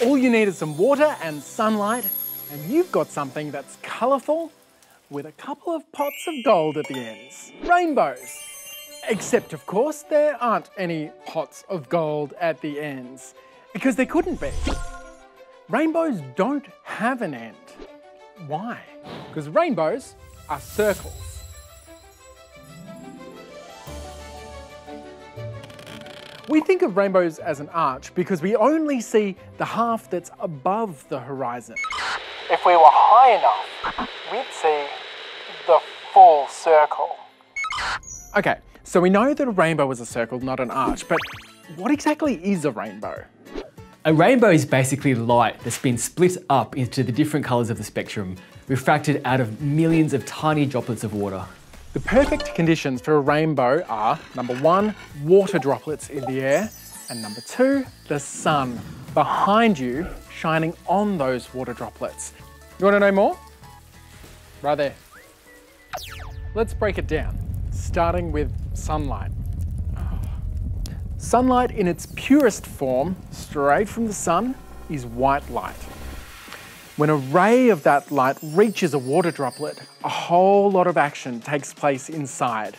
All you need is some water and sunlight, and you've got something that's colourful with a couple of pots of gold at the ends. Rainbows. Except, of course, there aren't any pots of gold at the ends, because there couldn't be. Rainbows don't have an end. Why? Because rainbows are circles. We think of rainbows as an arch because we only see the half that's above the horizon. If we were high enough, we'd see the full circle. Okay, so we know that a rainbow is a circle, not an arch, but what exactly is a rainbow? A rainbow is basically light that's been split up into the different colours of the spectrum, refracted out of millions of tiny droplets of water. The perfect conditions for a rainbow are, number 1, water droplets in the air, and number 2, the sun behind you shining on those water droplets. You want to know more? Right there. Let's break it down, starting with sunlight. Sunlight in its purest form, straight from the sun, is white light. When a ray of that light reaches a water droplet, a whole lot of action takes place inside.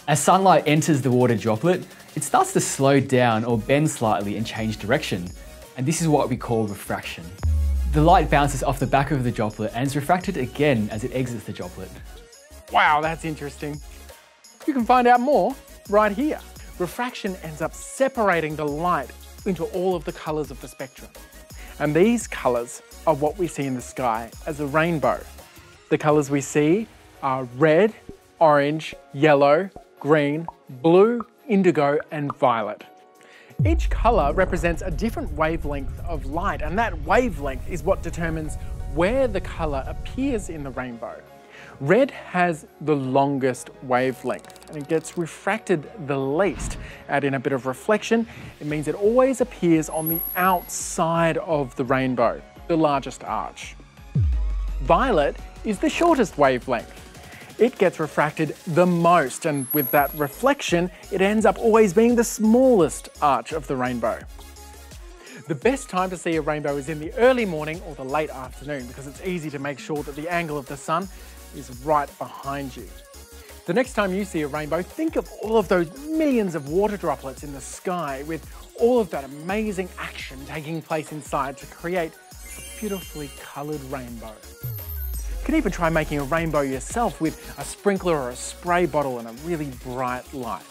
As sunlight enters the water droplet, it starts to slow down or bend slightly and change direction. And this is what we call refraction. The light bounces off the back of the droplet and is refracted again as it exits the droplet. Wow, that's interesting. You can find out more right here. Refraction ends up separating the light into all of the colours of the spectrum. And these colours are what we see in the sky as a rainbow. The colours we see are red, orange, yellow, green, blue, indigo, and violet. Each colour represents a different wavelength of light, and that wavelength is what determines where the colour appears in the rainbow. Red has the longest wavelength and it gets refracted the least. Add in a bit of reflection, it means it always appears on the outside of the rainbow, the largest arch. Violet is the shortest wavelength. It gets refracted the most, and with that reflection, it ends up always being the smallest arch of the rainbow. The best time to see a rainbow is in the early morning or the late afternoon because it's easy to make sure that the angle of the sun is right behind you. The next time you see a rainbow, think of all of those millions of water droplets in the sky with all of that amazing action taking place inside to create a beautifully coloured rainbow. You can even try making a rainbow yourself with a sprinkler or a spray bottle and a really bright light.